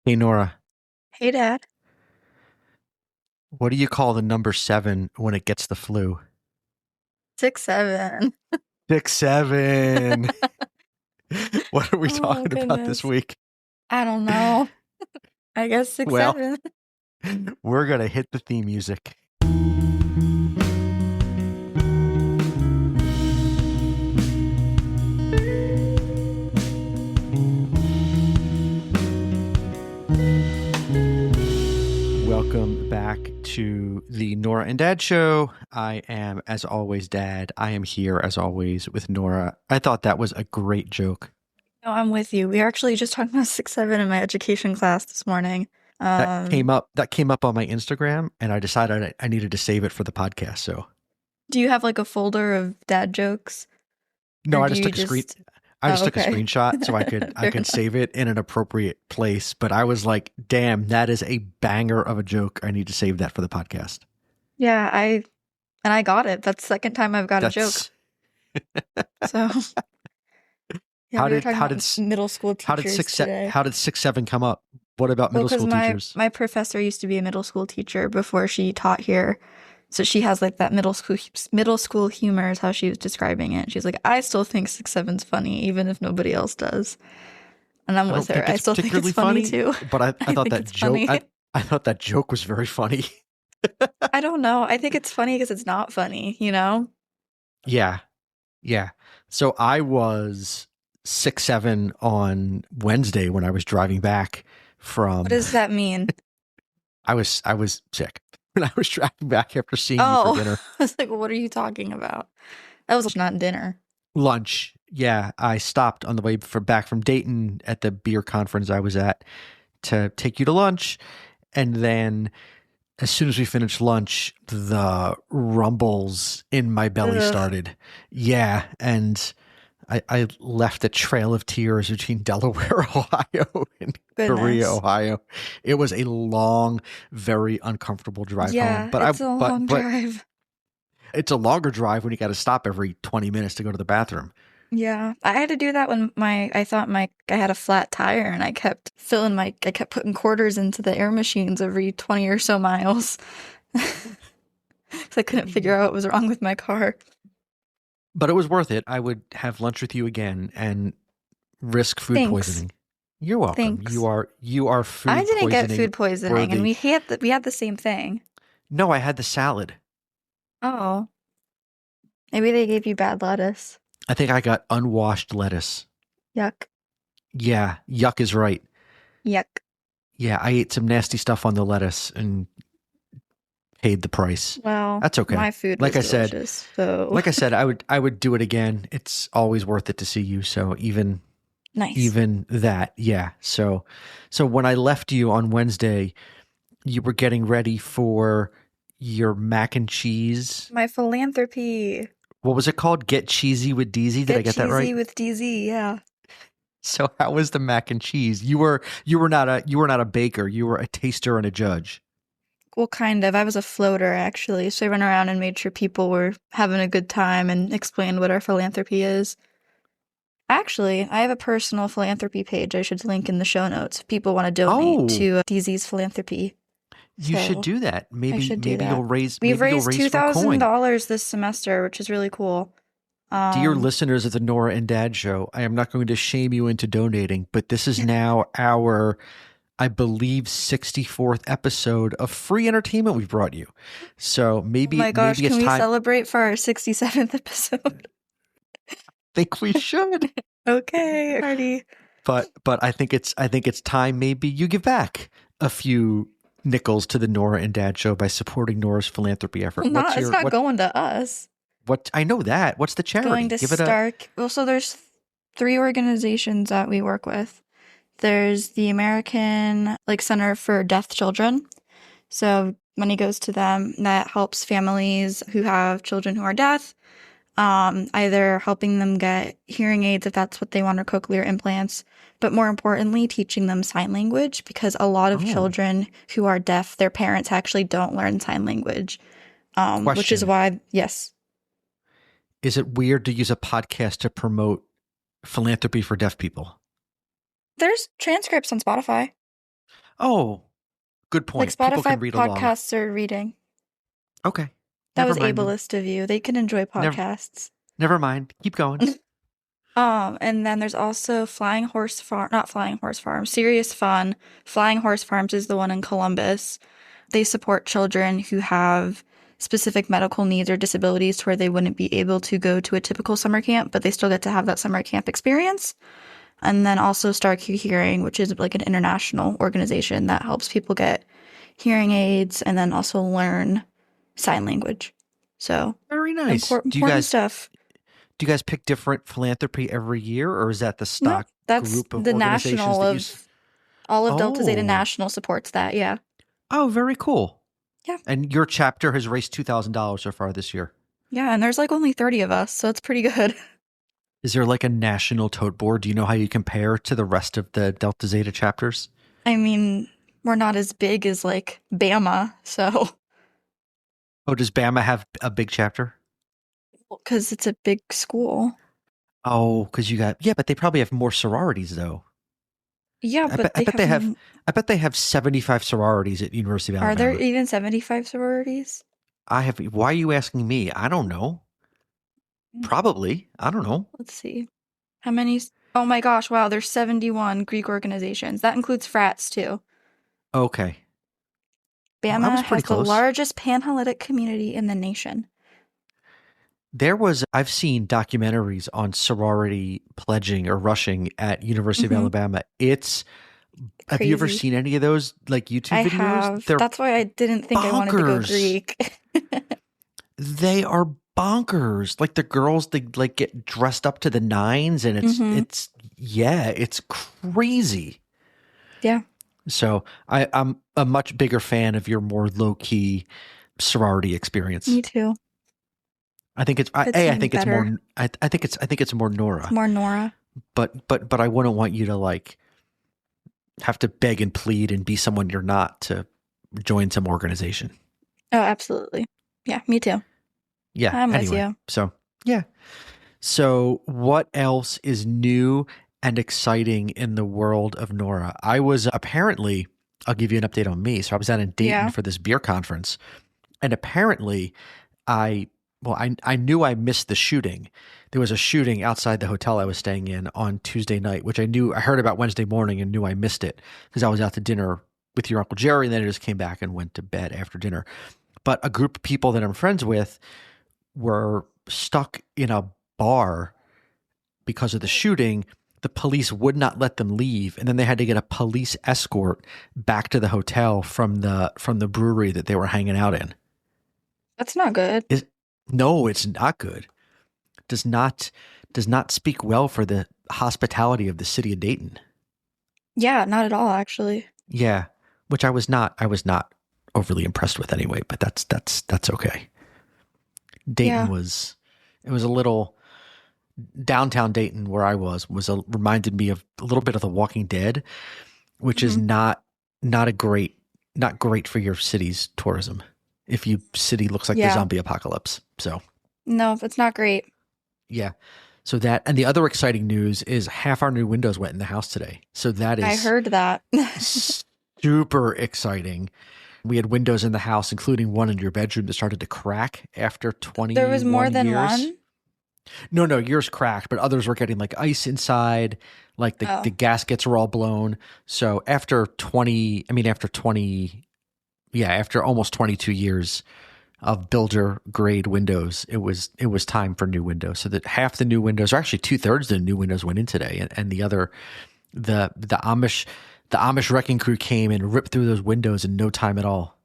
Hey Nora, Hey, Dad. what do you call the number seven when it gets the flu? 6'7". 6'7". What are we Oh, talking about this goodness. week? I don't know. I guess six Well, seven. we're gonna hit the theme music. Welcome back to the Norah and Dad Show. I am, as always, Dad. I am here, as always, with Nora. I thought that was a great joke. No, I'm with you. We were actually just talking about 6'7" in my education class this morning. That came Um, up. That came up on my Instagram, and I decided I needed to save it for the podcast. So do you have like a folder of dad jokes, no, or I do just you took a screen. just? I Oh, just took a okay. screenshot so I Fair could enough. save it in an appropriate place. But I was like, damn, that is a banger of a joke. I need to save that for the podcast. Yeah, I got it. That's the second time I've got a joke. That's So yeah, we were talking how about did middle school teachers today. how did 6'7" come up? What about Well, middle because school my teachers? my professor used to be a middle school teacher before she taught here, so she has like that middle school humor is how she was describing it. She's like, I still think 6'7's funny, even if nobody else does, and I'm I with don't her. think I it's still think it's particularly funny funny, too. but I I thought think that it's joke funny. I thought that joke was very funny. I don't know. I think it's funny because it's not funny, you know? Yeah, yeah. So I was 6'7" on Wednesday when I was driving back What from does that mean? I was sick when I was driving back after seeing you for Oh, dinner. I was like, what are you talking about? That was not dinner. Lunch. Yeah, I stopped on the way back from Dayton at the beer conference I was at to take you to lunch, and then as soon as we finished lunch, the rumbles in my belly Ugh, started. Yeah, and I left a trail of tears between Delaware, Ohio, and Berea, goodness. Ohio. It was a long, very uncomfortable drive home. Yeah, it's a long But drive. it's a longer drive when you got to stop every 20 minutes to go to the bathroom. Yeah, I had to do that when I thought I had a flat tire and I kept putting quarters into the air machines every 20 or so miles. 'Cause I couldn't figure out what was wrong with my car. But it was worth it. I would have lunch with you again and risk food Thanks. poisoning. You're welcome. Thanks. You are I food didn't get poisoning food poisoning and worthy. we had the same thing. No, I had the salad. Oh, maybe they gave you bad lettuce. I think I got unwashed lettuce. Yuck. Yeah, yuck is right. Yuck. Yeah, I ate some nasty stuff on the lettuce and paid the price. Well, That's okay. my food Like was I said, delicious, so like I said, I would do it again. It's always worth it to see you. So nice. even that, yeah. So when I left you on Wednesday, you were getting ready for your mac and cheese. My philanthropy. What was it called? Get cheesy with Deezy. Did I Get get that right? cheesy with DZ, yeah. So how was the mac and cheese? You were not a baker. You were a taster and a judge. Well, kind of. I was a floater, actually. So I ran around and made sure people were having a good time and explained what our philanthropy is. Actually, I have a personal philanthropy page I should link in the show notes if people want to donate Oh, to DZ's philanthropy. you should So do that. I should do that. We've Maybe you'll raised raise some coin. $2,000 this semester, which is really cool. Dear Um, listeners of the Nora and Dad Show, I am not going to shame you into donating, but this is now our, I believe, 64th episode of free entertainment we've brought you. So oh my gosh, maybe can it's we time. celebrate for our 67th episode? I think we should. Okay, party. But I think it's time maybe you give back a few nickels to the Nora and Dad Show by supporting Nora's philanthropy effort. It's not going to us. What I know that. What's the It's going charity? to Give it a Stark. Well, so there's three organizations that we work with. There's the American Center for Deaf Children. So money goes to them. That helps families who have children who are deaf, either helping them get hearing aids if that's what they want or cochlear implants, but more importantly, teaching them sign language because a lot of oh children who are deaf, their parents actually don't learn sign language. Which is question. why, yes, Is it weird to use a podcast to promote philanthropy for deaf people? there's transcripts on Spotify. Oh, good Like point. People Spotify can read along. podcasts are reading. Okay. That Never was mind then. ableist of you. They can enjoy Never podcasts. never mind. Keep going. And then there's also Flying Horse Farm, not Flying Horse Farm, Serious Fun. Flying Horse Farms is the one in Columbus. They support children who have specific medical needs or disabilities to where they wouldn't be able to go to a typical summer camp, but they still get to have that summer camp experience. And then also Starkey Hearing, which is like an international organization that helps people get hearing aids and then also learn sign language. So Very nice. important stuff. Do you guys pick different philanthropy every year, or is that the No, stock that's group of the organizations national that of all of Delta Zeta Oh. National supports that. Yeah. Oh, very cool. Yeah. And your chapter has raised $2,000 so far this year. Yeah. And there's like only 30 of us. So it's pretty good. Is there like a national tote board? Do you know how you compare to the rest of the Delta Zeta chapters? I mean, we're not as big as like Bama. So, Oh, does Bama have a big chapter? because it's a big school. Oh, because you got, yeah, but they probably have more sororities though. Yeah. I bet, But I they bet have, they have, I bet they have 75 sororities at University of are there Alabama. even 75 sororities? Why are you asking me? I don't know. Mm, Probably. I don't know. Let's see. How many? Oh my gosh. Wow. There's 71 Greek organizations. That includes frats too. Okay. Well, I was Bama pretty has the close. largest Panhellenic community in the nation. I've seen documentaries on sorority pledging or rushing at University of Hmm. Alabama. Have you ever Crazy. seen any of those like I YouTube videos? have. They're That's why I didn't think I wanted to go bonkers. Greek. They are bonkers. Like the girls, they like get dressed up to the nines and Hmm. it's crazy. Yeah, So I'm a much bigger fan of your more low key sorority experience. me too. I think Fits I me think it's better. more, I think it's more It's Nora, more Nora. but I wouldn't want you to like have to beg and plead and be someone you're not to join some organization. Oh, absolutely. Yeah, me too. Yeah. I'm with Anyway, you. so yeah. So what else is new and exciting in the world of Nora? I was apparently, I'll give you an update on me. So I was out in Dayton Yeah. for this beer conference, and apparently I I knew I missed the shooting. There was a shooting outside the hotel I was staying in on Tuesday night, which I heard about Wednesday morning and knew I missed it because I was out to dinner with your Uncle Jerry, and then I just came back and went to bed after dinner. But a group of people that I'm friends with were stuck in a bar because of the shooting. The police would not let them leave, and then they had to get a police escort back to the hotel from the brewery that they were hanging out in. That's not good. Is No, it's not good. Does not does not speak well for the hospitality of the city of Dayton. Yeah, not at all, actually. Yeah, which I was not overly impressed with anyway, but that's okay. Dayton Yeah. was it was a little downtown Dayton where I was reminded me of a little bit of The Walking Dead, which is Hmm. not a great not great for your city's tourism if you city looks like the Yeah. zombie apocalypse. So No, it's not great. yeah. So that, and the other exciting news is half our new windows went in the house today. So that I is heard that. super exciting. We had windows in the house, including one in your bedroom that started to crack after There was more 21 than years. one? No, yours cracked, but others were getting like ice inside, like the Oh, gaskets were all blown. So after 20, yeah, after almost 22 years of builder grade windows, it was time for new windows. So that half the new windows, or actually 2/3 of the new windows went in today, and the other the Amish wrecking crew came and ripped through those windows in no time at all.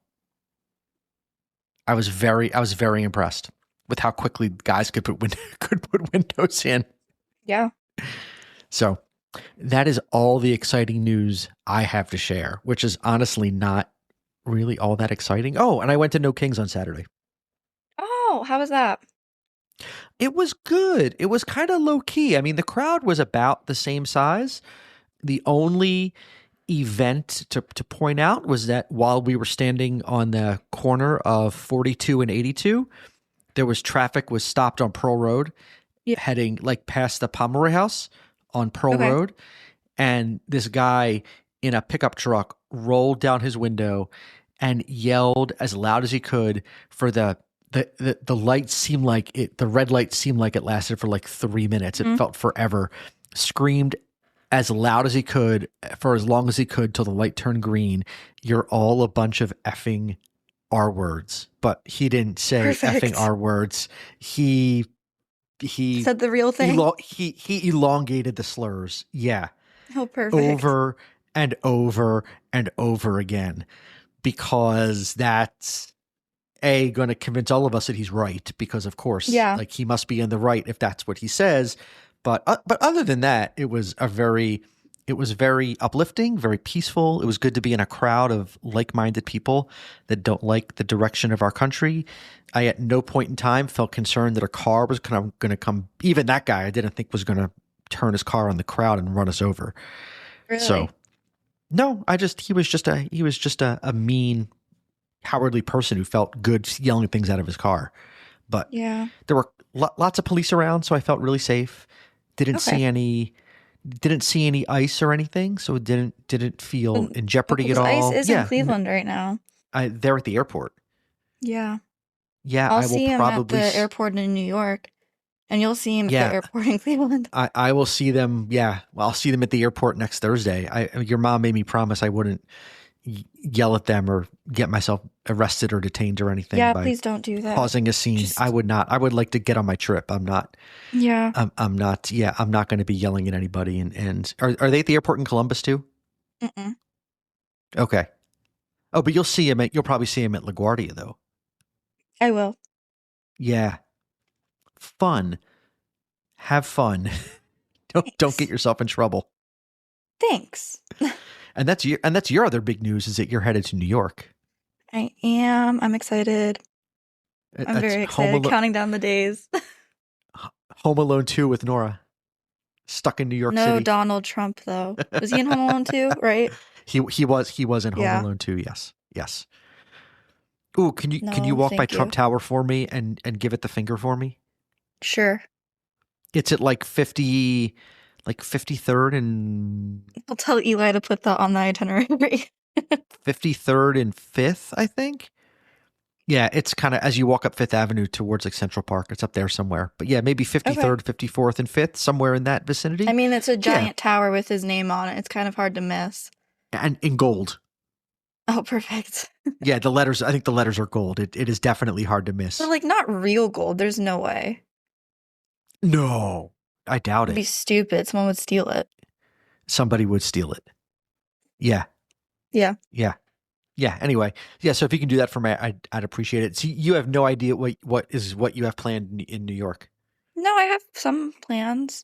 I was very impressed with how quickly guys could could put windows in. yeah. So that is all the exciting news I have to share, which is honestly not really all that exciting. Oh, and I went to No Kings on Saturday. Oh, how was that? It was good. It was kind of low key. I mean, the crowd was about the same size. The only event to point out was that while we were standing on the corner of 42 and 82, there was traffic was stopped on Pearl Road, Yeah. heading like past the Pomeroy House on Pearl Okay. Road. And this guy in a pickup truck, rolled down his window, and yelled as loud as he could for the light seemed like it the red light seemed like it lasted for like 3 minutes. It Mm, felt forever. Screamed as loud as he could for as long as he could till the light turned green. You're all a bunch of effing R words. But he didn't say effing perfect. R words. He he Said the real thing. he elongated the slurs. Yeah. Oh, perfect. Over and over and over again, because that's going to convince all of us that he's right, because of course, Yeah. like, he must be in the right if that's what he says. But other than that, it was very uplifting, very peaceful. It was good to be in a crowd of like-minded people that don't like the direction of our country. I at no point in time felt concerned that a car was kind of going to come. Even that guy I didn't think was going to turn his car on the crowd and run us over. So Really. no, he was just a mean, cowardly person who felt good yelling things out of his car. But Yeah. there were lots of police around, so I felt really safe. Didn't Okay. see any didn't see any ice or anything, so it didn't feel in jeopardy at Because ice all. is in Yeah, Cleveland right now. they're at the airport. Yeah. Yeah, I'll I will see him at probably. the airport in New York, and you'll see him at the Yeah, airport in Cleveland. I will see them. Yeah, well, I'll see them at the airport next Thursday. Your mom made me promise I wouldn't yell at them or get myself arrested or detained or anything Yeah, by please don't do that. causing a scene. I Just, would not. I would like to get on my trip. I'm not. yeah. I'm not. Yeah, I'm not going to be yelling at anybody. And are they at the airport in Columbus too? Mm-mm. Okay. Oh, but you'll probably see him at LaGuardia though. I will. Yeah. Fun. Have fun. Don't get Thanks. yourself in trouble. Thanks. And that's your other big news, is that you're headed to New York. I am. I'm excited. I'm That's very excited. Counting down the days. Home Alone 2 with Nora, stuck in New York No City. Donald Trump though. Was he in Home Alone too? Right? He was in Home Yeah. Alone 2. Yes. Yes. Ooh, can you No, walk by thank Trump you. Tower for me and give it the finger for me? Sure. It's at like 53rd and I'll tell Eli to put that on the itinerary. 53rd and 5th, I think. Yeah, it's kind of as you walk up Fifth Avenue towards like Central Park. It's up there somewhere. But yeah, maybe Okay. 53rd, 54th, and 5th, somewhere in that vicinity. I mean, it's a Yeah, giant tower with his name on it. It's kind of hard to miss. and in gold. Oh, perfect. Yeah, I think the letters are gold. It is definitely hard to miss. But like not real gold. There's no way. No, I doubt It'd be it. stupid. Someone would steal it. Somebody would steal it. Yeah, Yeah. yeah, yeah. Anyway, yeah. So if you can do that for me, I'd appreciate it. See, you have no idea what you have planned in New York. No, I have some plans.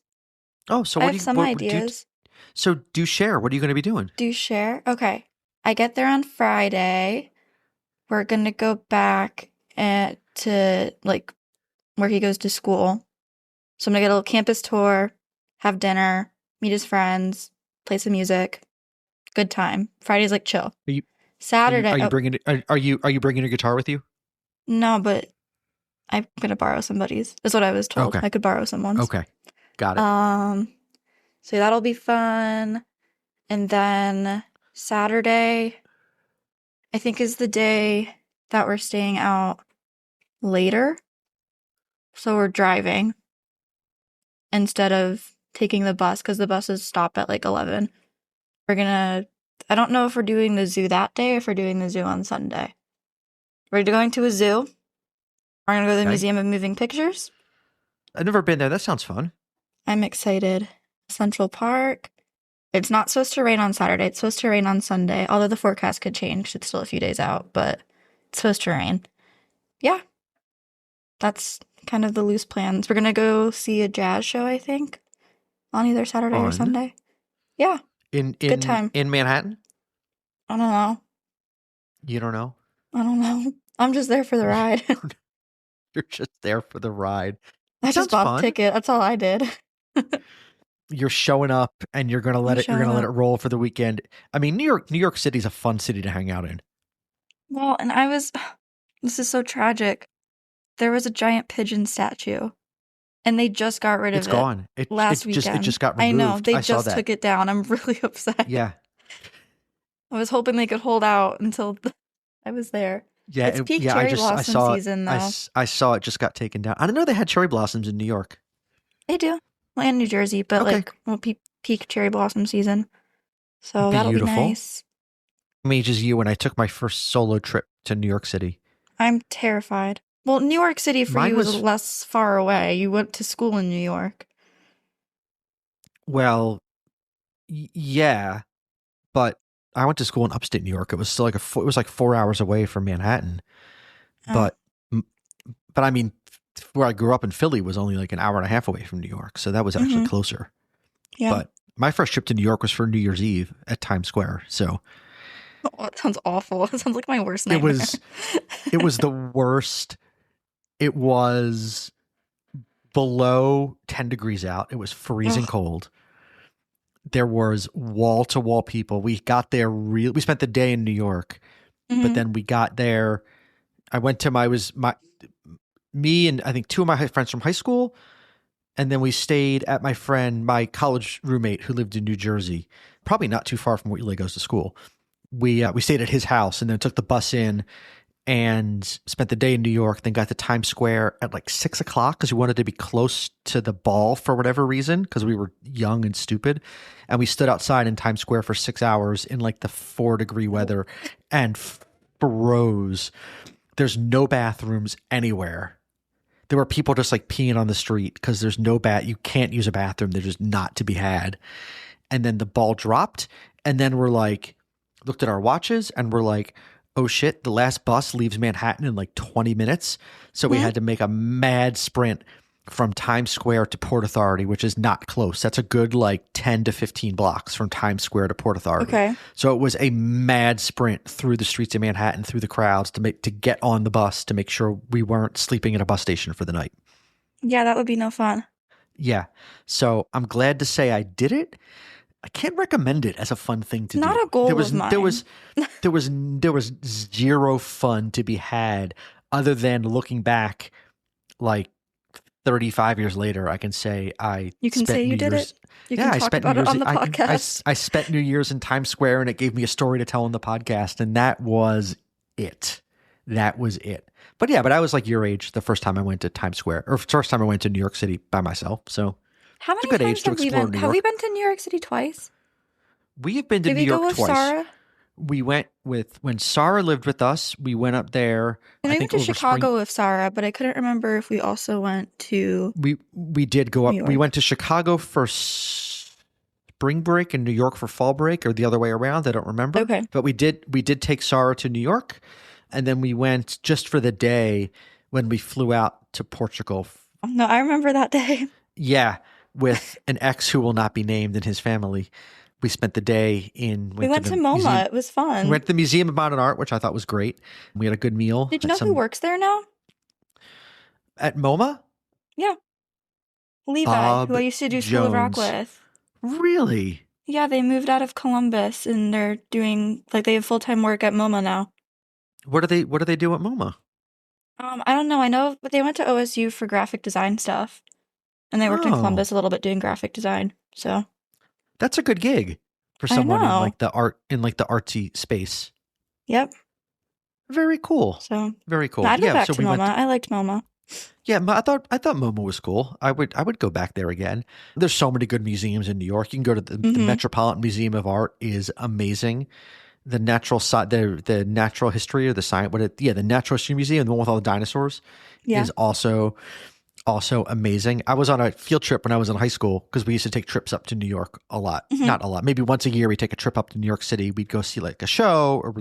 Oh, so I what do have you some what do? ideas. So do share. What are you going to be doing? Do you share? Okay. I get there on Friday. We're gonna go back to like where he goes to school. So I'm gonna get a little campus tour, have dinner, meet his friends, play some music. Good time. Friday's like chill. Are you Saturday. are you Oh, bringing are you bringing a guitar with you? no, but I'm gonna borrow somebody's. Is what I was told. Okay. I could borrow someone's. Okay. Got it. Um, so that'll be fun. And then Saturday, I think, is the day that we're staying out later. So we're driving instead of taking the bus because the buses stop at like 11. I don't know if we're doing the zoo that day or if we're doing the zoo on Sunday. We're going to a zoo. We're going to go to the Okay. Museum of Moving Pictures. I've never been there. That sounds fun. I'm excited. Central Park. It's not supposed to rain on Saturday. It's supposed to rain on Sunday, although the forecast could change. It's still a few days out, but it's supposed to rain. Yeah, that's kind of the loose plans. We're going to go see a jazz show, I think, on either Saturday or Fun. Sunday. Yeah, good time. In Manhattan? I don't know. You don't know? I don't know. I'm just there for the ride. You're just there for the ride. I just Sounds bought fun. a ticket. That's all I did. You're showing up and you're gonna let it roll for the weekend. I mean, New York City's a fun city to hang out in. Well, and this is so tragic. There was a giant pigeon statue, and they just got rid of It's it gone. last weekend. It just got I removed. know. They I saw just that. took it down. I'm really upset. Yeah. I was hoping they could hold out until I was there. Yeah, It's peak yeah. cherry blossom season, though. I saw it just got taken down. I didn't know they had cherry blossoms in New York. They do. Well, and New Jersey, but Okay, like, well, peak cherry blossom season. So that'll be beautiful. nice. Same age as you when I took my first solo trip to New York City. I'm terrified. Well, New York City for Mine you is was less far away. You went to school in New York. well, yeah, but I went to school in upstate New York. It was still like it was like 4 hours away from Manhattan. Oh. But but I mean, where I grew up in Philly was only like an hour and a half away from New York, so that was actually Mm-hmm. closer. Yeah. But my first trip to New York was for New Year's Eve at Times Square. So Oh, that sounds awful. That sounds like my worst it nightmare. was the worst. It was below 10 degrees out. It was freezing Ugh. cold. There was wall to wall people. We got there we spent the day in New York, but Mm-hmm. then we got there. I went to me and I think two of my friends from high school. And then we stayed at my college roommate who lived in New Jersey, probably not too far from where Eli goes to school. We stayed at his house and then took the bus in and spent the day in New York. Then got to Times Square at like 6 o'clock because we wanted to be close to the ball for whatever reason because we were young and stupid. And we stood outside in Times Square for 6 hours in like the 4-degree weather and froze. There's no bathrooms anywhere. There were people just like peeing on the street because there's no you can't use a bathroom. They're just not to be had. And then the ball dropped. And then we're like, looked at our watches and we're like, oh shit, the last bus leaves Manhattan in like 20 minutes. So we had to make a mad sprint from Times Square to Port Authority, which is not close. That's a good like 10 to 15 blocks from Times Square to Port Authority. Okay. So it was a mad sprint through the streets of Manhattan, through the crowds to get on the bus to make sure we weren't sleeping at a bus station for the night. Yeah, that would be no fun. Yeah. So I'm glad to say I did it. I can't recommend it as a fun thing to Not do. a goal of mine. There was zero fun to be had other than looking back like 35 years later, I can say You can say you did it. You can talk about it on the podcast. I spent New Year's in Times Square and it gave me a story to tell on the podcast. And that was it. That was it. But yeah, but I was like your age the first time I went to Times Square or first time I went to New York City by myself. So How it's a many good times age to have we explore been? New Have we York. been to New York City twice? We have been to Did New we go York with twice. Sarah? We went when Sarah lived with us. We went up there. And I we think went to over Chicago with Sarah, but I couldn't remember if we also went to we did go New up. We York. went to Chicago for spring break and New York for fall break, or the other way around. I don't remember. Okay. But we did take Sarah to New York, and then we went just for the day when we flew out to Portugal. No, I remember that day. Yeah, with an ex who will not be named and his family. We spent the day We went to MoMA. museum. It was fun. We went to the Museum of Modern Art, which I thought was great. We had a good meal. Did you know who works there now? At MoMA? Yeah. Levi, Bob who I used to do School of Rock Jones. with. Really? Yeah, they moved out of Columbus and they're doing they have full-time work at MoMA now. What do they do at MoMA? I don't know. I know, but they went to OSU for graphic design stuff. And they worked in Columbus a little bit doing graphic design. So that's a good gig for someone in like the artsy space. Yep. Very cool. So very cool. I'd go back so to MoMA. I liked MoMA. Yeah, I thought MoMA was cool. I would go back there again. There's so many good museums in New York. You can go to the Metropolitan Museum of Art is amazing. The natural the natural history or the science, the Natural History Museum, the one with all the dinosaurs, is also amazing. I was on a field trip when I was in high school because we used to take trips up to New York a lot. Not a lot. Maybe once a year we take a trip up to New York City. We'd go see like a show or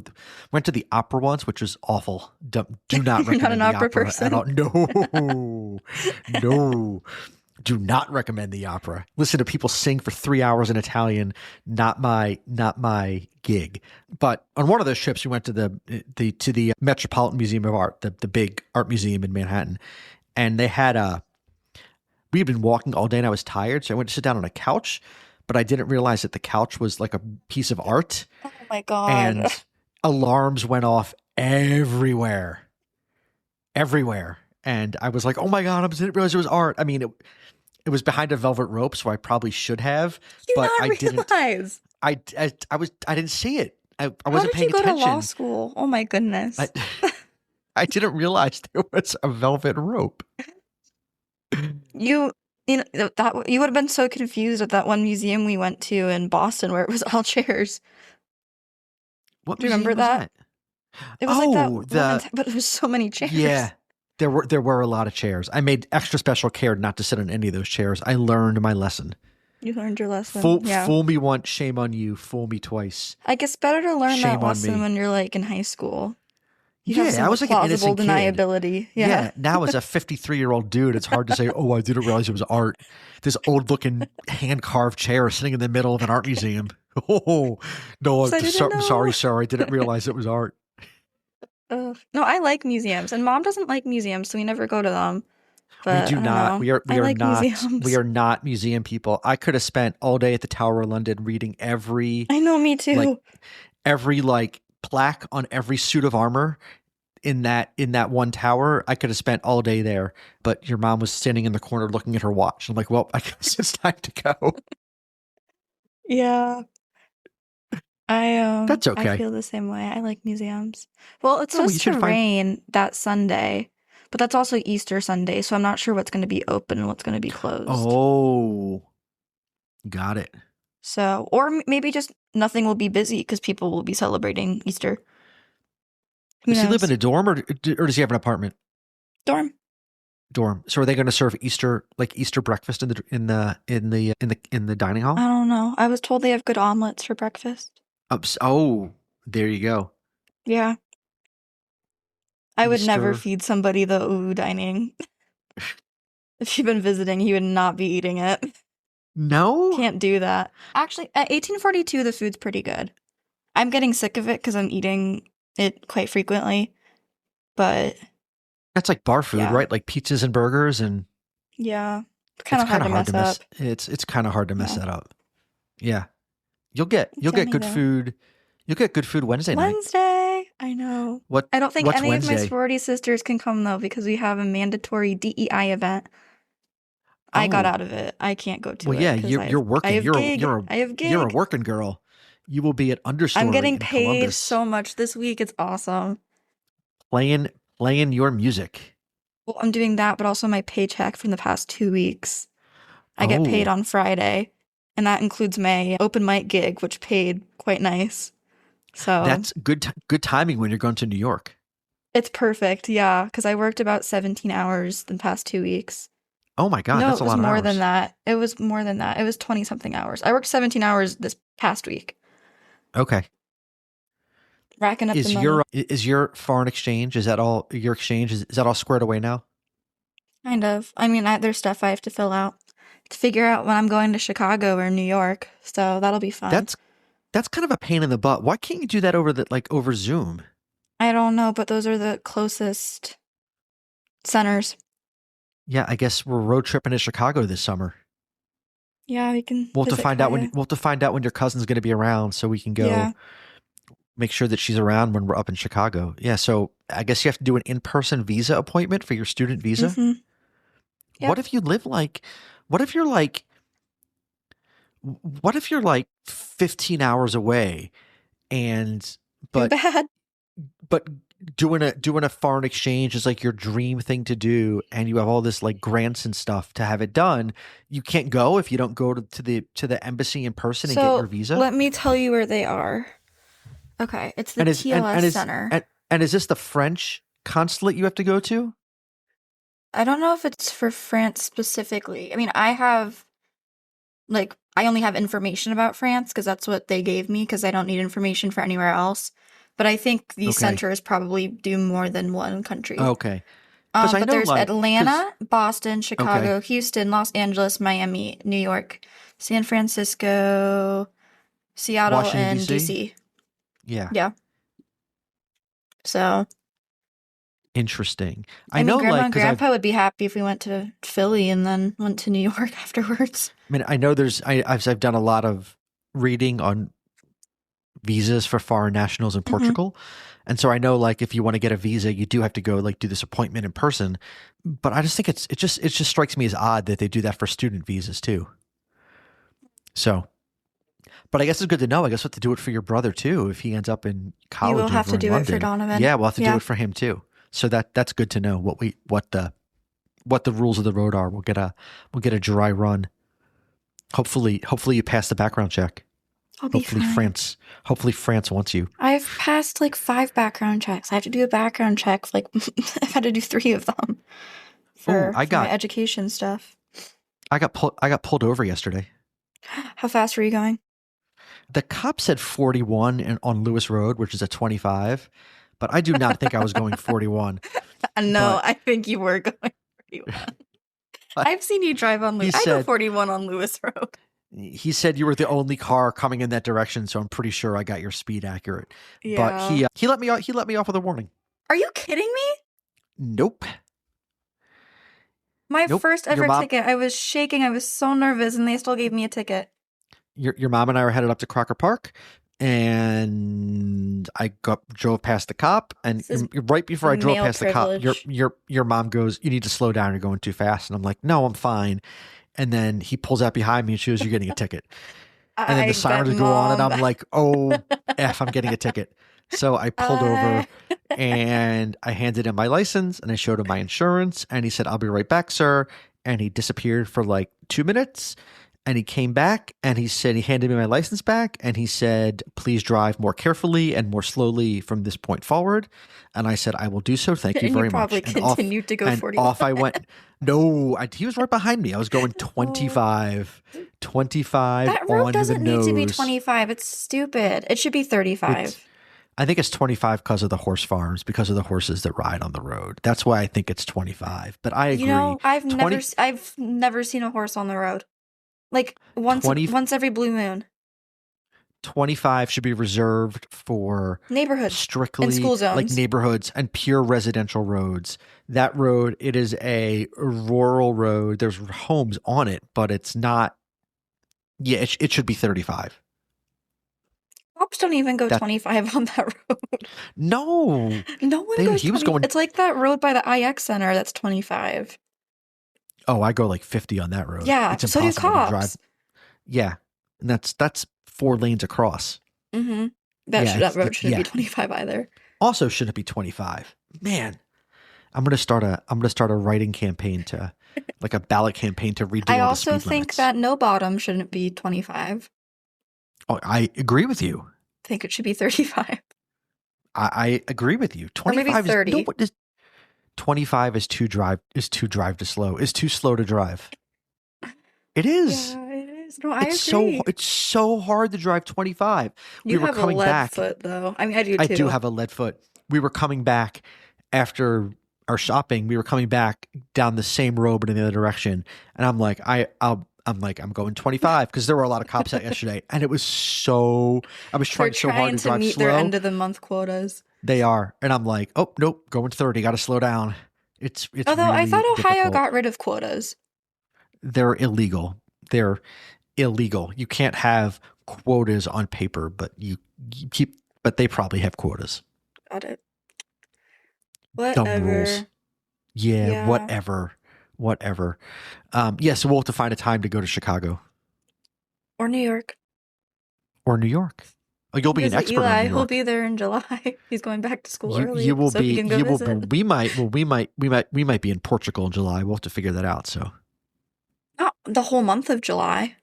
went to the opera once, which was awful. Do not recommend not an the opera person at all. No. No. Do not recommend the opera. Listen to people sing for 3 hours in Italian. Not my gig. But on one of those trips, we went to the Metropolitan Museum of Art, the big art museum in Manhattan. And they had we had been walking all day and I was tired. So I went to sit down on a couch, but I didn't realize that the couch was like a piece of art. Oh my God. And alarms went off everywhere. And I was like, oh my God, I didn't realize it was art. I mean, it was behind a velvet rope, so I probably should have, but I didn't. Realize? I didn't see it. I How wasn't did you paying go to law attention. school? Oh my I goodness. I didn't realize there was a velvet rope. You you know that you would have been so confused at that one museum we went to in Boston where it was all chairs. What Do you remember museum was that? that? It was like that Oh, woman's, but it was so many chairs. yeah. There were a lot of chairs. I made extra special care not to sit on any of those chairs. I learned my lesson. You learned your lesson. Fool Yeah. fool me once, shame on you. Fool me twice, I guess better to learn that shame on lesson me. when you're like in high school. You have Yeah, some I was like an plausible innocent kid. deniability. Yeah. Yeah, now as a 53-year-old dude, it's hard to say, "Oh, I didn't realize it was art." This old-looking hand-carved chair sitting in the middle of an art museum. Oh, no, So I didn't I'm sorry, know. sir. I didn't realize it was art. Ugh. No, I like museums, and mom doesn't like museums, so we never go to them. We But do I don't not. know. We I are like not. We museums. are not museum people. I could have spent all day at the Tower of London reading every I know, me like too. plaque on every suit of armor in that one tower. I could have spent all day there, but your mom was standing in the corner looking at her watch. I'm like, well, I guess it's time to go. Yeah. That's I okay. feel the same way. I like museums. Well, it's No, well, you supposed to should find. rain that Sunday, but that's also Easter Sunday, so I'm not sure what's going to be open and what's going to be closed. Oh, got it. So, or maybe just nothing will be busy because people will be celebrating Easter. Who Does he live in knows? a dorm or does he have an apartment? Dorm. Dorm. So are they going to serve Easter breakfast in the dining I hall? don't know. I was told they have good omelets for breakfast. Oh, there you go. Yeah. I would never Easter. feed somebody the ooh dining. If you've been visiting, he would not be eating it. No, Can't do that. Actually, at 1842, the food's pretty good. I'm getting sick of it because I'm eating it quite frequently. But that's like bar food, yeah, right? Like pizzas and burgers, and yeah, it's kind it's of hard kind to of hard mess to mess. up. It's kind of hard to mess Yeah, that up. Yeah, you'll get yummy good though. food. You'll get good food Wednesday night. Wednesday, I know. What I don't think what's any of my Wednesday? sorority sisters can come though because we have a mandatory DEI event. I got Oh, out of it. I can't go to well, it yeah, because you're I working. have gig. I have You're a gig. working girl. You will be at I'm Understory getting in paid Columbus so much this week. It's awesome. playing playing your music. Well, I'm doing that, but also my paycheck from the past 2 weeks. I get paid Oh, on Friday, and that includes my open mic gig, which paid quite nice. So that's good timing when you're going to New York. it's perfect, yeah, because I worked about 17 hours the past 2 weeks. Oh my God, No, that's it a was lot of more than hours. that. It was more than that. It was 20 something hours. I worked 17 hours this past week, Okay. racking up the Is money. your foreign exchange, is that all your exchange, is that all squared away now? Kind of. I mean, there's stuff I have to fill out to figure out when I'm going to Chicago or New York, so that'll be fun. That's that's kind of a pain in the butt. Why can't you do that over Zoom? I don't know, but those are the closest centers. Yeah, I guess we're road tripping to Chicago this summer. Yeah, we can We'll have to visit find out when Kaya. we'll have to find out when your cousin's going to be around so we can go Yeah. make sure that she's around when we're up in Chicago. Yeah, so I guess you have to do an in-person visa appointment for your student visa. Mm-hmm. What Yep. if you live like what if you're like what if you're like 15 hours away and Too but bad. but doing a foreign exchange is like your dream thing to do and you have all this like grants and stuff to have it done, you can't go if you don't go to the embassy in person and get your So visa. let me tell you where they are. Okay, it's the And is and, TLS and is Center. and is this the French consulate you have to go to? I don't know if it's for France specifically. I mean, I only have information about France because that's what they gave me because I don't need information for anywhere else. But I think these Okay. centers probably do more than one country. Okay. Because I But know there's like because Atlanta, Boston, okay. Chicago, Houston, Los Angeles, Miami, New York, San Francisco, Seattle, Washington and D.C. DC. Yeah. Yeah. So, Interesting. I I mean, know Grandma like and because Grandpa would be happy if we went to Philly and then went to New York afterwards. I know I've done a lot of reading on visas for foreign nationals in Hmm. Portugal. And so I know like if you want to get a visa, you do have to go like do this appointment in person. But I just think it just strikes me as odd that they do that for student visas too. So, But I guess it's good to know. I guess we'll have to do it for your brother too if he ends up in You will college have over to in do it for London. Donovan. Yeah, we'll have to do Yeah. it for him too. So that's good to know what the rules of the road are. We'll get a dry run. Hopefully you pass the background check. I'll be Hopefully fine. France hopefully France wants you. I've passed like 5 background checks. I have to do a background check. Like I've had to do 3 of them Oh, for my education stuff. I got pulled over yesterday. How fast were you going? The cop said 41 on Lewis Road, which is a 25, but I do not think I was going 41. No, But I think you were going 41. I've seen you drive on he Lewis. I go said 41 on Lewis Road. he said you were the only car coming in that direction, so I'm pretty sure I got your speed accurate. But Yeah. he let me out. He let me off with a warning. Are you kidding me? Nope, My nope. first ever ticket. I was shaking. I was so nervous, and they still gave me a ticket. Your mom and I were headed up to Crocker Park, and I drove past the cop, and right before I drove past the cop, your mom goes, "You need to slow down. You're going too fast." And I'm like, "No, I'm fine." And then he pulls out behind me and shows, "You're getting a ticket." And then the sirens go on, and I'm like, "Oh, F, I'm getting a ticket." So I pulled over and I handed him my license and I showed him my insurance. And he said, "I'll be right back, sir." And he disappeared for like 2 minutes. And he came back and he said, he handed me my license back. And he said, "Please drive more carefully and more slowly from this point forward." And I said, "I will do so. Thank you and very you probably much." continued to go 41. Off I went. No, he was right behind me. I was going 25. 25 that road on doesn't the nose. need to be 25. It's stupid. It should be 35. I think it's 25 because of the horse farms, because of the horses that ride on the road. That's why I think it's 25. But I agree. You know, I've never seen a horse on the road. Like once every blue moon. 25 should be reserved for neighborhoods, strictly and school zones, like neighborhoods and pure residential roads. That road, it is a rural road. There's homes on it, but it's not. Yeah, it should be 35. Cops don't even go 25 on that road. No, no one goes. He was going. It's like that road by the IX Center. That's 25. Oh, I go like 50 on that road. Yeah, it's impossible so do cops. to drive. Yeah, and that's 4 lanes across. Mm-hmm. That road shouldn't be 25 either. Also, shouldn't be 25. Man, I'm gonna start a writing campaign to, like a ballot campaign to redo. I also think that no bottom shouldn't be 25. Oh, I agree with you. I think it should be 35. I agree with you. 25 or maybe 30. 25 is too slow to drive. It is. Yeah, it is. No, I agree. It's so hard to drive 25. You have a lead foot, though. I mean, I do too. I do have a lead foot. We were coming back after our shopping. We were coming back down the same road but in the other direction, and I'm like, I'm going 25 because there were a lot of cops out yesterday, and it was so. I was trying so hard to drive meet slow. Their end of the month quotas. They are, and I'm like, oh nope, going 30. Got to slow down. It's. Although really I thought Ohio difficult. got rid of quotas. They're illegal. They're illegal. You can't have quotas on paper, but you keep. But they probably have quotas. Got it. Whatever. Dumb rules. Yeah. Whatever. So we'll have to find a time to go to Chicago. Or New York. Oh, you'll be an expert on New York. He'll be there in July. He's going back to school early. You will so be. He can go visit. We might be in Portugal in July. We'll have to figure that out. So. Not the whole month of July.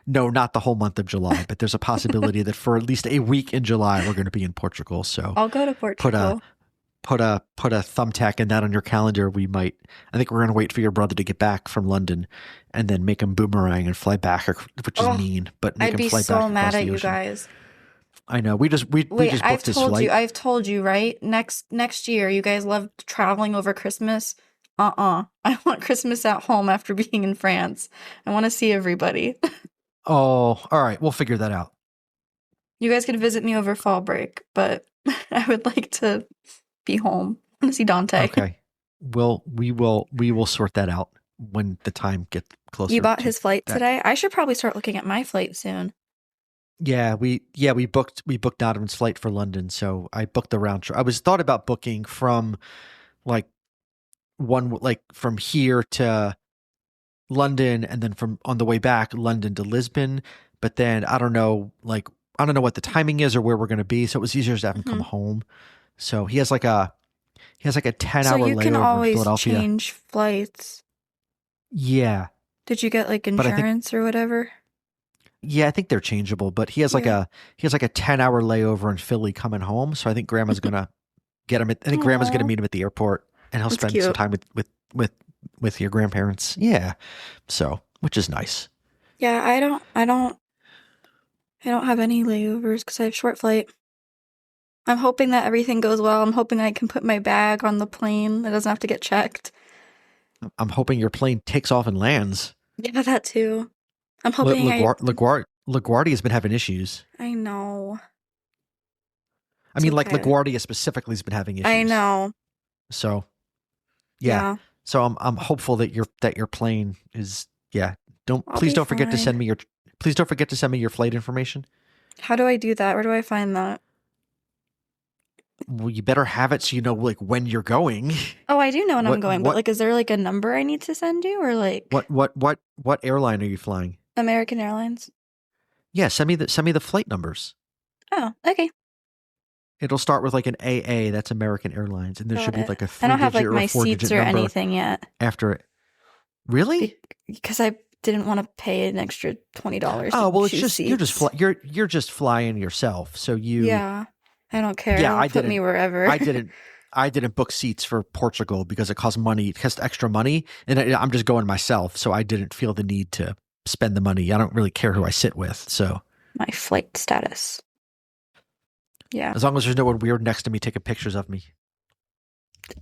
No, not the whole month of July, but there's a possibility that for at least a week in July we're going to be in Portugal. So I'll go to Portugal. Put a thumbtack in that on your calendar. I think we're going to wait for your brother to get back from London and then make him boomerang and fly back, which is mean, but make him fly back. I'd be so mad at you guys. I know. We just booked his flight. I've told you, right? Next year, you guys love traveling over Christmas. I want Christmas at home after being in France. I want to see everybody. Oh, all right. We'll figure that out. You guys could visit me over fall break, but I would like to be home. I want to see Dante. Okay. We will sort that out when the time gets closer. You bought his flight today? I should probably start looking at my flight soon. Yeah, we booked Donovan's flight for London, so I booked the round trip. I was thought about booking from from here to London and then from on the way back London to Lisbon, but then I don't know what the timing is or where we're going to be. So it was easier to have him come Hmm. home. So he has like a 10 So hour you can layover in always Philadelphia. change flights. Yeah. Did you get like But I think, insurance or whatever? yeah, I think they're changeable, but Yeah. he has like a 10-hour layover in Philly coming home. So I think grandma's going to I think grandma's going to Aw, meet him at the airport and he'll that's spend some cute. time with, with your grandparents. Yeah. So, which is nice. Yeah, I don't have any layovers because I have short flight. I'm hoping that everything goes well. I'm hoping I can put my bag on the plane. It doesn't have to get checked. I'm hoping your plane takes off and lands. Yeah, that too. I'm hoping LaGuardia has been having issues. I know. I It's mean, like okay. LaGuardia specifically has been having I issues. know. So yeah. Yeah, So I'm hopeful that your plane is yeah. I'll be Don't forget to fine. send me your please don't forget to send me your flight information. How do I do that? Where do I find that? Well, you better have it so you know like when you're going. Oh, I do know when I'm What going, but what like, is there like a number I need to send you or like what airline are you flying? American Airlines? Yeah, send me the flight numbers. Oh, okay. It'll start with like an AA, that's American Airlines, and there should Got be it. like a I don't have 3-digit like or a my 4-digit seats or number anything yet after it. Really? because I didn't want to pay an extra $20 to Oh, well, it's choose just seats. you're just flying yourself. So you Yeah, I don't care. yeah, They'll put me wherever. I didn't I didn't book seats for Portugal because it costs money. It costs extra money, and I'm just going myself, so I didn't feel the need to spend the money. I don't really care who I sit with, so My flight status. Yeah. as long as there's no one weird next to me taking pictures of me.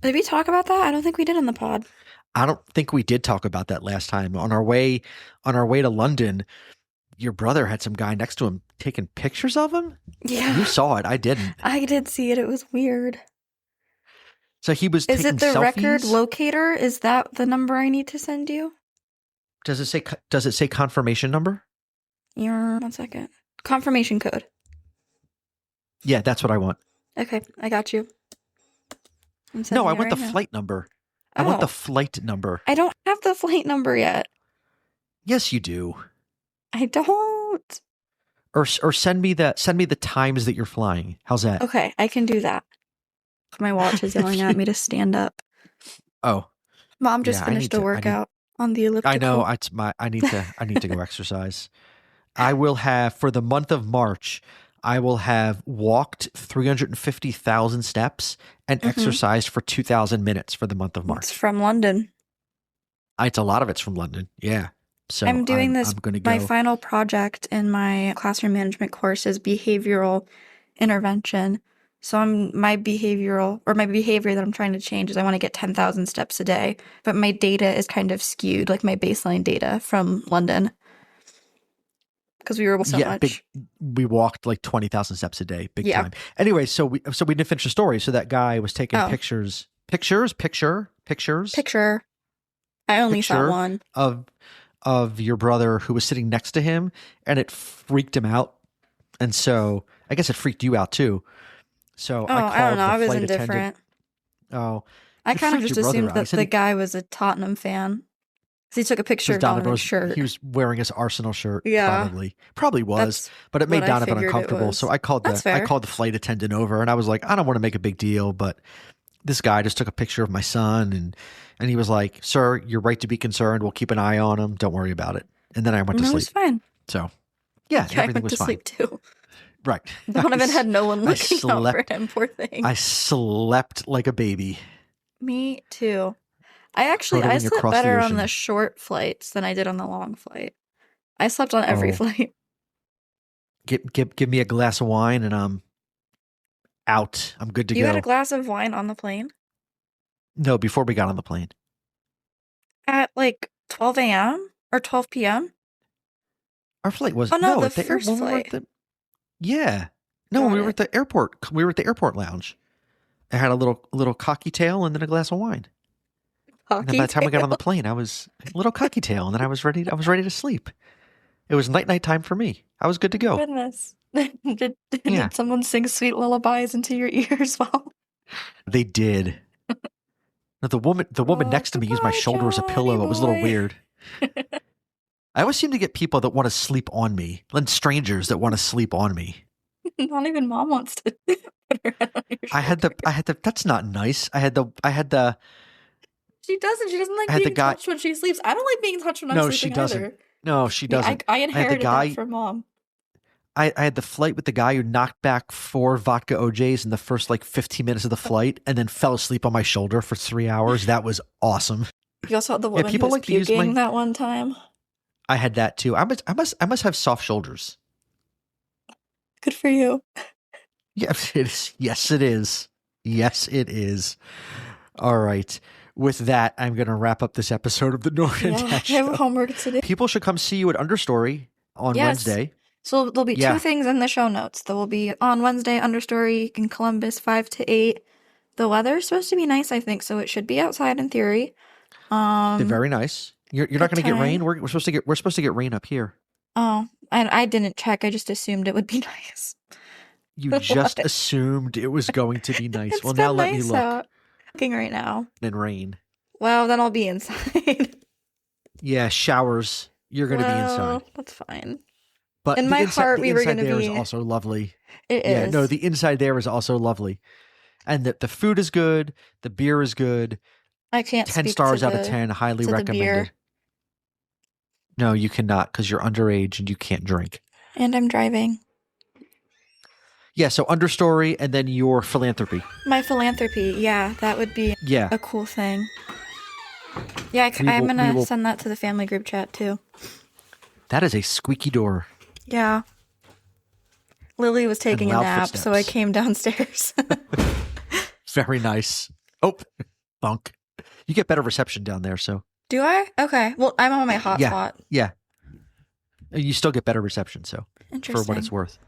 Did we talk about that? I don't think we did on the pod. I don't think we did talk about that last time. On our way to London, your brother had some guy next to him taking pictures of him. You Yeah, saw it, I didn't. I did see it. It was weird. So he was Is it taking the record selfies. locator? Is that the number I need to send you? Does it say confirmation number? Yeah, 1 second. Confirmation code. Yeah, that's what I want. Okay, I got you. I'm No, sending I it want the right now. flight number. I want the Oh, flight number. I don't have the flight number yet. Yes, you do. I don't. Or send me the times that you're flying. How's that? Okay, I can do that. My watch is yelling at me to stand up. Oh, Mom just yeah, finished a workout on the I know elliptical. I need to go exercise. I will have for the month of March, I will have walked 350,000 steps and Mm-hmm. exercised for 2,000 minutes for the month of It's March. from London. It's a lot of it's from London. Yeah. So I'm doing I'm this. going to My go. final project in my classroom management course is behavioral intervention. So my behavior that I'm trying to change is I want to get 10,000 steps a day, but my data is kind of skewed, like my baseline data from London because we were so Yeah, big. much. We walked like 20,000 steps a day, big Yeah. time. Anyway, so we didn't finish the story. So that guy was taking Oh, pictures picture. I only saw picture one. of your brother who was sitting next to him, and it freaked him out. And so I guess it freaked you out too. So Oh, I I don't called know. the I was flight attendant. indifferent. Oh, I it kind of freaked just your brother assumed out. He that said the guy was a Tottenham fan. 'Cause he took a picture because of Donovan's He shirt. was wearing his Arsenal shirt. Yeah, Probably was, that's but it what made I Donovan figured it uncomfortable. So was. That's I fair. called the flight attendant over, and I was like, I don't want to make a big deal, but this guy just took a picture of my son, and he was like, "Sir, you're right to be concerned. We'll keep an eye on him. Don't worry about it." And then I went to No, it was sleep. fine. So yeah, Yeah, I everything went was to fine. sleep too. Right. Donovan had no one I looking out for slept. him, poor thing. I slept like a baby Me too. I floating slept across the better on the ocean. short flights than I did on the long flight. I slept on every Oh, flight. give me a glass of wine, and I'm out. I'm good to You had a go. glass of wine on the plane No, before we got on the plane. at like 12 a.m. or 12 p.m. Our flight was Oh no, no the at the first when we were at flight. the yeah. No, when Got we were it. at the airport. We were at the airport lounge. I had a little cocky tail and then a glass of wine. And then Hockey by the time we got on the tail. plane, I was a little cocky tail, and then I was ready to sleep. It was night time for me. I was good to go. Goodness. Yeah, Did someone sing sweet lullabies into your ears while? they did. Now, the woman Oh, next to me used my goodbye, shoulder as a Johnny pillow. It was a little boy. weird. I always seem to get people that want to sleep on me, and strangers that want to sleep on me. Not even mom wants to put her head on your shoulder. I had the, that's not nice. I had the, She doesn't. She doesn't like I had the being guy. touched when she sleeps. I don't like being touched when I'm No, she sleeping doesn't. either. No, she I mean, doesn't. I I had the inherited guy. that from mom. I had the flight with the guy who knocked back 4 vodka OJs in the first like 15 minutes of the flight and then fell asleep on my shoulder for 3 hours. That was awesome. You also had the woman who people was like to use puking my. that one time. I had that too. I must have soft shoulders. Good for you. Yeah, it is. Yes, it is. Yes, it is. All right. With that, I'm going to wrap up this episode of the Norah and Yeah, I Dad Show. have homework to do. People should come see you at Understory on Yes. Wednesday. So there'll be Yeah. 2 things in the show notes. There will be on Wednesday, Understory in Columbus, 5 to 8. The weather's supposed to be nice, I think, so it should be outside in theory. They're very nice. You're not going to get time. rain. We're supposed to get rain up here. Oh, and I didn't check. I just assumed it would be nice. You just assumed it was going to be nice. It's Well, been now let me nice look. out. Looking right now. And rain. Well, then I'll be inside. Yeah, showers. You're going to be inside. That's fine. But In the my inside, heart, the we were inside going to there be. is also lovely. It Yeah, is. no, the inside there is also lovely. And the food is good. The beer is good. I can't 10 speak stars to out of the- 10. Highly to the recommended. beer. No, you cannot because you're underage and you can't drink. And I'm driving. Yeah, so Understory and then your philanthropy. My philanthropy. Yeah, that would be Yeah. a cool thing. Yeah, I'm going to send that to the family group chat too. That is a squeaky door. Yeah. Lily was taking a loud nap, so I footsteps. came downstairs. Very nice. Oh, bunk. You get better reception down there, so. Do I? Okay. Well, I'm on my hotspot. Yeah. You still get better reception, so. For Interesting. what it's worth.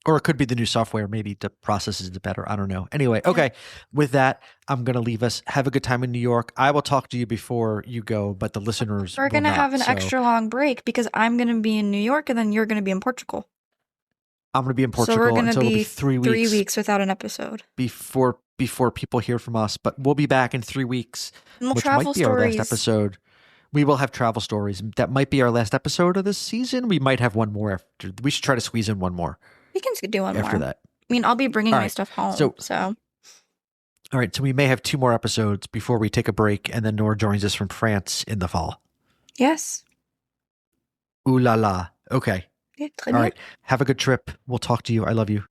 Or it could be the new software. Maybe the process is better. I don't know. Anyway, okay. With that, I'm going to leave us. Have a good time in New York. I will talk to you before you go, but the listeners We're going to will have not, an so extra long break because I'm going to be in New York and then you're going to be in Portugal. I'm going to be in Portugal So we're going to until it'll be be 3 weeks. 3 weeks without an episode. before people hear from us, but we'll be back in 3 weeks, And we'll which travel might be our stories. last episode. We will have travel stories. That might be our last episode of this season. We might have one more after. We should try to squeeze in one more We can do one after more. that. I mean, I'll be bringing All my right. stuff home. So- So All right, so we may have 2 more episodes before we take a break, and then Nora joins us from France in the fall. yes. Ooh la la. Okay. Yeah, très All bien. right. Have a good trip. We'll talk to you. I love you.